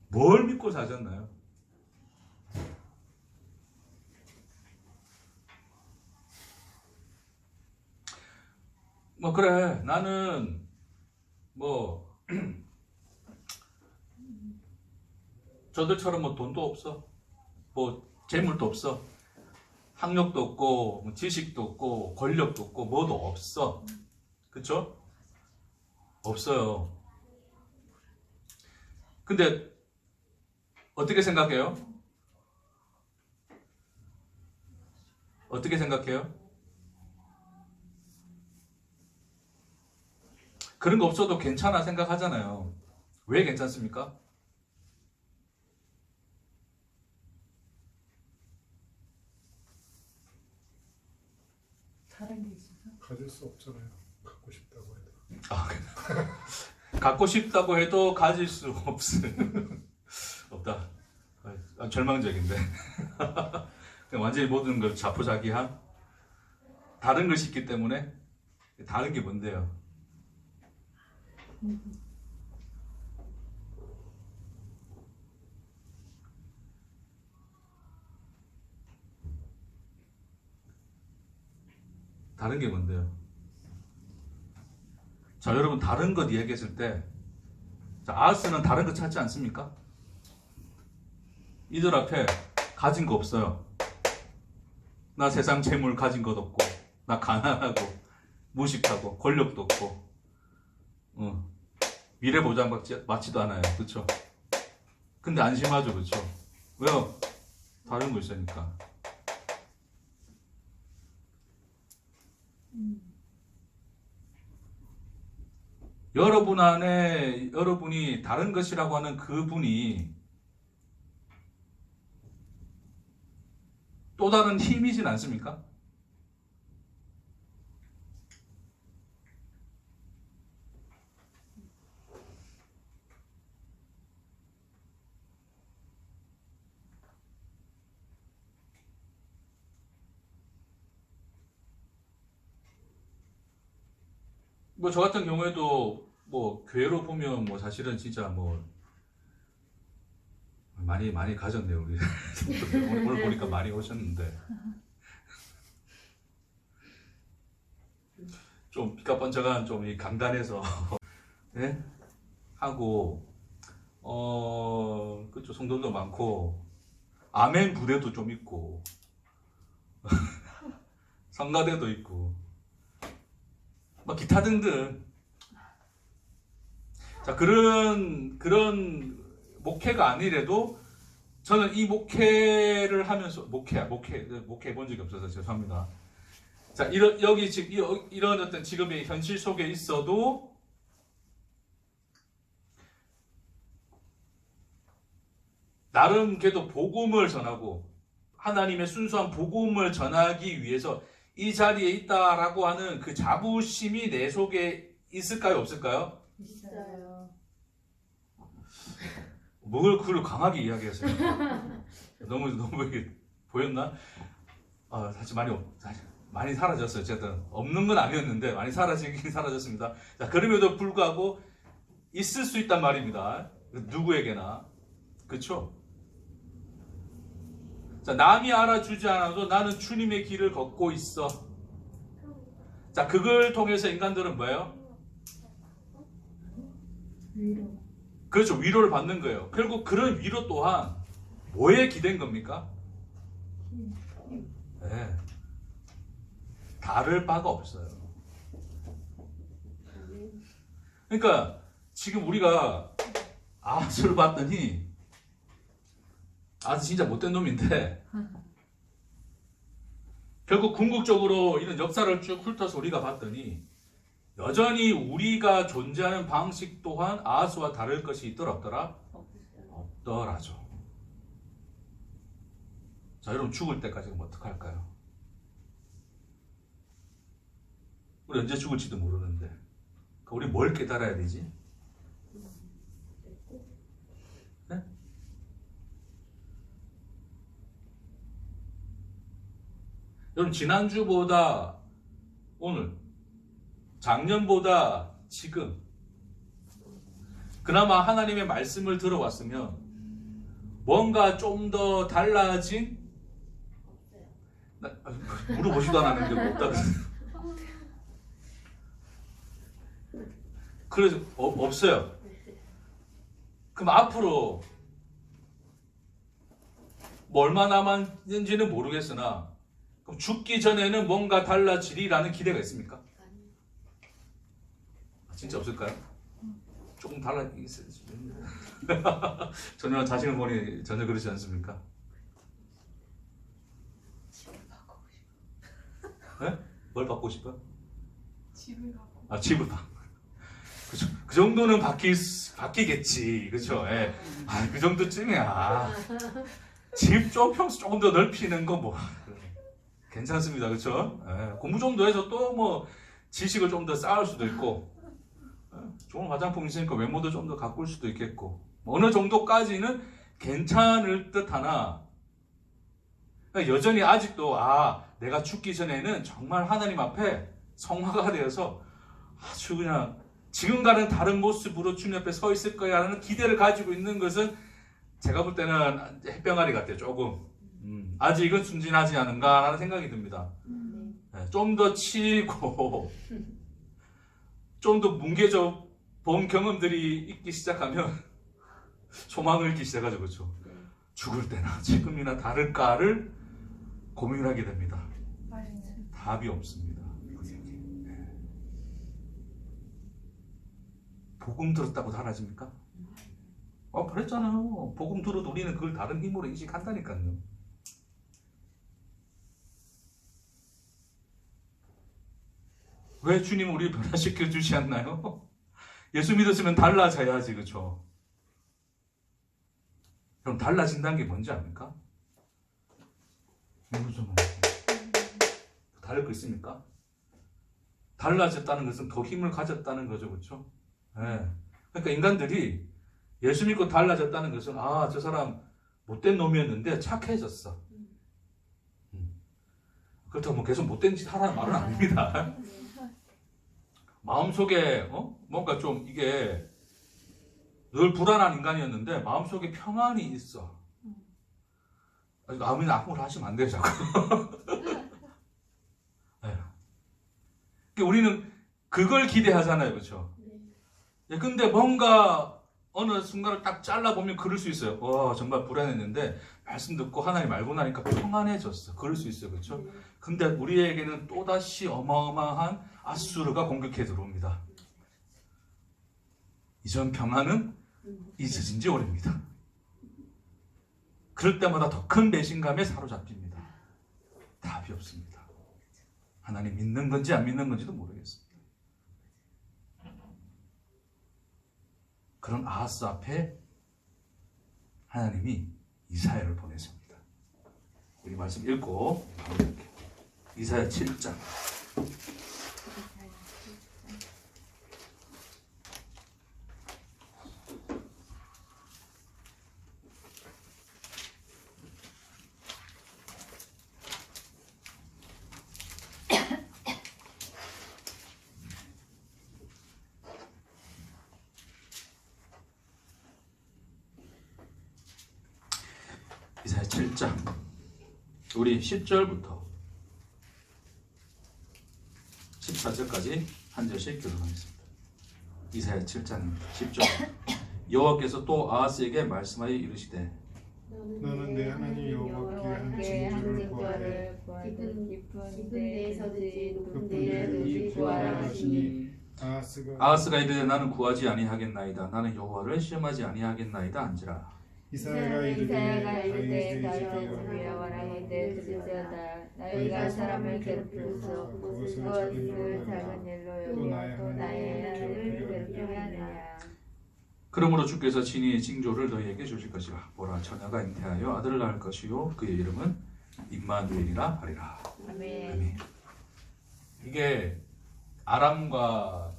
뭘 믿고 사셨나요? 뭐 그래 나는 뭐 저들처럼 뭐 돈도 없어, 뭐 재물도 없어, 학력도 없고 뭐 지식도 없고 권력도 없고 뭐도 없어. 그쵸? 없어요. 근데 어떻게 생각해요? 어떻게 생각해요? 그런 거 없어도 괜찮아 생각하잖아요. 왜 괜찮습니까? 다른 게 있어서. 가질 수 없잖아요. 갖고 싶다고 해도. 갖고 싶다고 해도 가질 수 없다. 절망적인데. 완전히 모든 걸 자포자기한 다른 것이 있기 때문에. 다른 게 뭔데요? 다른 게 뭔데요? 자, 여러분 다른 것 이야기했을 때 아하스는 다른 거 찾지 않습니까? 이들 앞에 가진 거 없어요. 나 세상 재물 가진 것 없고, 나 가난하고 무식하고 권력도 없고, 미래 보장 받지도 않아요. 그렇죠? 근데 안심하죠. 그렇죠? 왜요? 다른 거 있으니까. 여러분 안에 여러분이 다른 것이라고 하는 그분이 또 다른 힘이진 않습니까? 뭐 저 같은 경우에도 뭐 교회로 보면 뭐 사실은 진짜 뭐 많이 가졌네요. 우리 오늘 보니까 많이 오셨는데 좀 삐까뻔쩍한 좀 이 강단에서 네? 하고 그쪽 성도도 많고 아멘 부대도 좀 있고 성가대도 있고 뭐 기타 등등. 자, 그런 목회가 아니래도 저는 이 목회를 하면서 목회 해본 적이 없어서 죄송합니다. 자, 여기 지금 이런 어떤 지금의 현실 속에 있어도 나름 걔도 복음을 전하고 하나님의 순수한 복음을 전하기 위해서 이 자리에 있다라고 하는 그 자부심이 내 속에 있을까요, 없을까요? 있어요. 뭘 그걸 강하게 이야기했어요. 너무 이게 보였나? 사실 많이 사라졌어요. 어쨌든 없는 건 아니었는데 많이 사라지긴 사라졌습니다. 자, 그럼에도 불구하고 있을 수 있단 말입니다. 누구에게나. 그렇죠? 자, 남이 알아주지 않아도 나는 주님의 길을 걷고 있어. 자, 그걸 통해서 인간들은 뭐예요? 위로. 그렇죠. 위로를 받는 거예요. 결국 그런 위로 또한 뭐에 기댄 겁니까? 네. 다를 바가 없어요. 그러니까 지금 우리가 아스를 봤더니 아스 진짜 못된 놈인데 결국 궁극적으로 이런 역사를 쭉 훑어서 우리가 봤더니 여전히 우리가 존재하는 방식 또한 아하스와 다를 것이 있더라 없더라? 없더라죠. 자, 여러분 죽을 때까지 그럼 어떡할까요? 우리 언제 죽을지도 모르는데 우리 뭘 깨달아야 되지? 네? 여러분 지난주보다 오늘, 작년보다 지금 그나마 하나님의 말씀을 들어왔으면 뭔가 좀 더 달라진? 물어보지도 않았는데 뭐 없다 그래서 없어요. 그럼 앞으로 뭐 얼마 남았는지는 모르겠으나 그럼 죽기 전에는 뭔가 달라지리라는 기대가 있습니까? 진짜 없을까요? 조금 달라지겠어요. 전혀 자신을 보니 전혀 그렇지 않습니까? 네? 뭘 바꾸고 싶어요? 집을 갖고. 집을 그죠? 그 정도는 바뀌겠지, 그렇죠? 예. 그 정도쯤이야. 집 좀 평수 조금 더 넓히는 거 뭐 괜찮습니다, 그렇죠? 예. 공부 좀 더 해서 또 뭐 지식을 좀 더 쌓을 수도 있고, 좋은 화장품 있으니까 외모도 좀 더 가꿀 수도 있겠고, 어느 정도까지는 괜찮을 듯하나 여전히 아직도 내가 죽기 전에는 정말 하나님 앞에 성화가 되어서 아주 그냥 지금과는 다른 모습으로 주님 앞에 서 있을 거야 라는 기대를 가지고 있는 것은 제가 볼 때는 햇병아리 같아요. 조금 아직은 순진하지 않은가 라는 생각이 듭니다. 좀 더 치고 좀 더 뭉개져 본 경험들이 있기 시작하면 소망을 잃기 시작하죠. 그렇죠? 죽을 때나 지금이나 다를까를 고민하게 됩니다. 답이 없습니다. 복음 들었다고 달라집니까? 그랬잖아요. 복음 들어도 우리는 그걸 다른 힘으로 인식한다니까요. 왜 주님은 우리를 변화시켜 주지 않나요? 예수 믿었으면 달라져야지, 그렇죠? 그럼 달라진다는 게 뭔지 압니까? 모르죠. 다를 거 있습니까? 달라졌다는 것은 더 힘을 가졌다는 거죠, 그렇죠? 네. 그러니까 인간들이 예수 믿고 달라졌다는 것은 저 사람 못된 놈이었는데 착해졌어. 그렇다고 뭐 계속 못된 짓 하라는 말은 아닙니다. 마음속에 뭔가 좀 이게 늘 불안한 인간이었는데 마음속에 평안이 있어. 아무리 악물을 하시면 안 돼요, 자꾸. 네. 그러니까 우리는 그걸 기대하잖아요, 그렇죠? 근데 뭔가 어느 순간을 딱 잘라보면 그럴 수 있어요. 정말 불안했는데 말씀 듣고 하나님 알고 나니까 평안해졌어. 그럴 수 있어요, 그렇죠? 근데 우리에게는 또다시 어마어마한 아수르가 공격해 들어옵니다. 이전 평안은 잊어진 지 오래입니다. 그럴 때마다 더 큰 배신감에 사로잡힙니다. 답이 없습니다. 하나님 믿는 건지 안 믿는 건지도 모르겠습니다. 그런 아하스 앞에 하나님이 이사야를 보냈습니다. 우리 말씀 읽고 마무리할게요. 이사야 7장. 이사야 7장 우리 10절부터 14절까지 한 절씩 교독하겠습니다. 이사야 7장입니다. 10절 여호와께서 또 아하스에게 말씀하여 이르시되 너는 내 하나님 여호와께 한 징조를 구하되 깊은 데에서든지 높은 높은 데에든지 데에든지 구하라 구하라 하시니 하시니 아하스가 이르되 나는 구하지 아니하겠나이다. 나는 여호와를 시험하지 아니하겠나이다 한지라. 이사야가 이르되 다윗의 다윗의 여호와라 하되 들을지어다 너희가 너희가 사람을 괴롭혀서 그것을 그것을 작은 일로 또 여겨 또 나의 하나님을 괴롭히려 하느냐. 그러므로 주께서 친히 징조를 너희에게 주실 것이라. 보라 처녀가 잉태하여 아들을 낳을 것이요 그의 이름은 임마누엘이라 하리라. 아멘. 아멘. 이게 아람과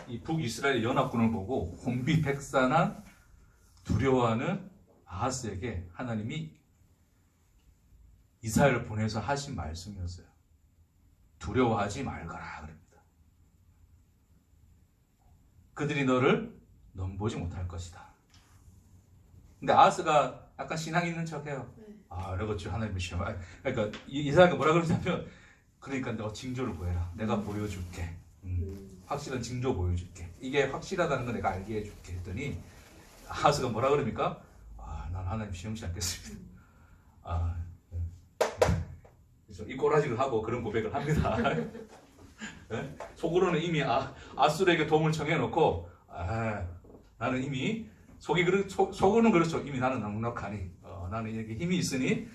이 북이스라엘 연합군을 보고 혼비백산한 두려워하는 아하스에게 하나님이 이사야를 보내서 하신 말씀이었어요. 두려워하지 말거라 그럽니다. 그들이 너를 넘보지 못할 것이다. 근데 아하스가 약간 신앙 있는 척해요. 아, 그렇죠. 하나님의 시험. 그러니까 이사야가 뭐라 그러냐면, 그러니까 너 징조를 보여라. 내가 보여줄게. 확실한 징조 보여줄게. 이게 확실하다는 거 내가 알게 해줄게. 했더니 아하스가 뭐라 그럽니까? 아, 난 하나님 시험치 않겠습니다. 아, 그래서 이 꼬라지를 하고 그런 고백을 합니다. 네? 속으로는 이미 아술에게 도움을 청해놓고, 나는 이미 속으로는 그렇죠. 이미 나는 넉넉하니, 나는 여기 힘이 있으니,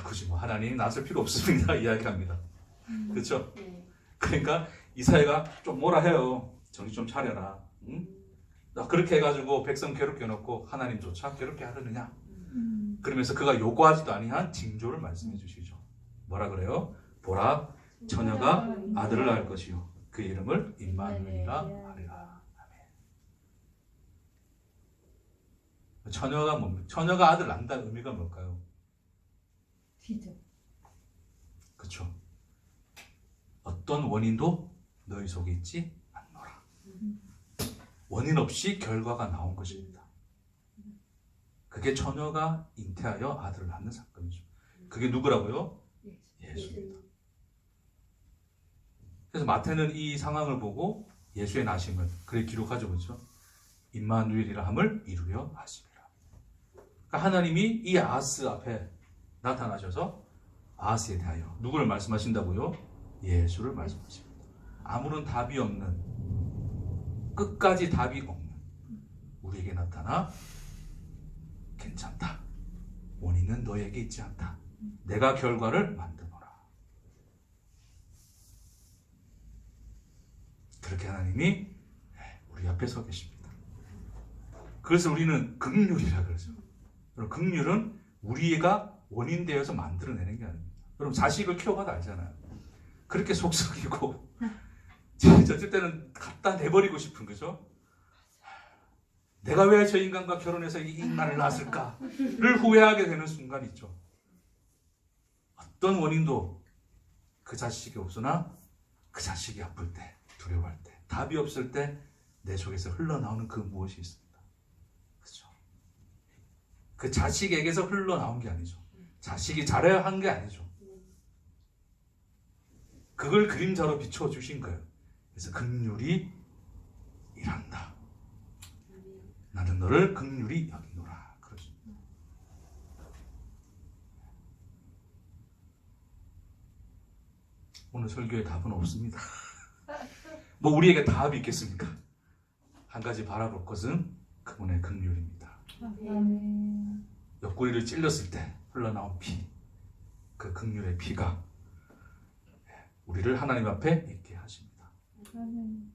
굳이 뭐 하나님 나설 필요 없습니다. 이야기합니다. 그렇죠? 그러니까 이사야가 좀 뭐라 해요. 정신 좀 차려라. 응? 그렇게 해가지고 백성 괴롭게 해놓고 하나님조차 괴롭게 하려느냐? 그러면서 그가 요구하지도 아니한 징조를 말씀해 주시죠. 뭐라 그래요? 보라, 처녀가 아들을 낳을 것이요 그 이름을 임마누엘이라 하리라. 아멘. 처녀가 뭡니까? 처녀가 아들 낳는다는 의미가 뭘까요? 기적. 그렇죠. 어떤 원인도 너희 속에 있지 않노라. 원인 없이 결과가 나온 것입니다. 그게 처녀가 잉태하여 아들을 낳는 사건이죠. 그게 누구라고요? 예수입니다. 그래서 마태는 이 상황을 보고 예수의 나심을 그래 기록하죠. 그렇죠? 임마누엘이라 함을 이루려 하심이라. 그러니까 하나님이 이 아하스 앞에 나타나셔서 아하스에 대하여 누구를 말씀하신다고요? 예수를 말씀하십니다. 아무런 답이 없는, 끝까지 답이 없는 우리에게 나타나 괜찮다. 원인은 너에게 있지 않다. 내가 결과를 만드노라. 그렇게 하나님이 우리 앞에 서 계십니다. 그래서 우리는 긍휼이라 그러죠. 여러분, 긍휼은 우리가 원인 되어서 만들어내는 게 아닙니다. 여러분, 자식을 키워봐도 알잖아요. 그렇게 속썩이고 진짜 어쩔 때는 갖다 내버리고 싶은 거죠. 내가 왜 저 인간과 결혼해서 이 인간을 낳았을까를 후회하게 되는 순간이 있죠. 어떤 원인도 그 자식이 없으나 그 자식이 아플 때, 두려워할 때, 답이 없을 때 내 속에서 흘러나오는 그 무엇이 있습니다. 그렇죠? 그 자식에게서 흘러나온 게 아니죠. 자식이 잘해야 한 게 아니죠. 그걸 그림자로 비춰주신 거예요. 그래서 긍휼이 일한다. 나는 너를 긍휼히 여기노라. 그러죠. 오늘 설교에 답은 없습니다. 뭐 우리에게 답이 있겠습니까? 한 가지 바라볼 것은 그분의 긍휼입니다. 아멘. 옆구리를 찔렸을 때 흘러나온 피, 그 긍휼의 피가 우리를 하나님 앞에 있게 하십니다. 아멘.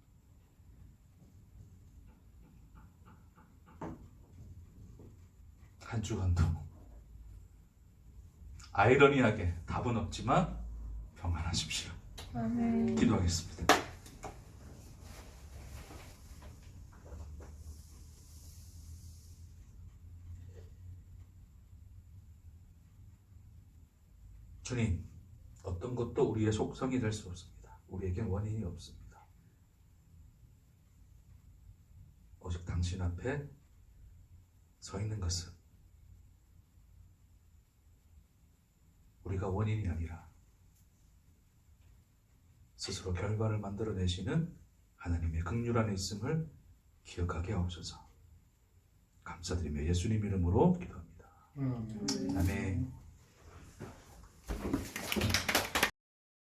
한 주간도 아이러니하게 답은 없지만 평안하십시오. 아멘. 기도하겠습니다. 주님, 어떤 것도 우리의 속성이 될 수 없습니다. 우리에겐 원인이 없습니다. 오직 당신 앞에 서 있는 것은 우리가 원인이 아니라 스스로 결과를 만들어내시는 하나님의 긍휼 안에 있음을 기억하게 하옵소서. 감사드리며 예수님 이름으로 기도합니다. 아멘.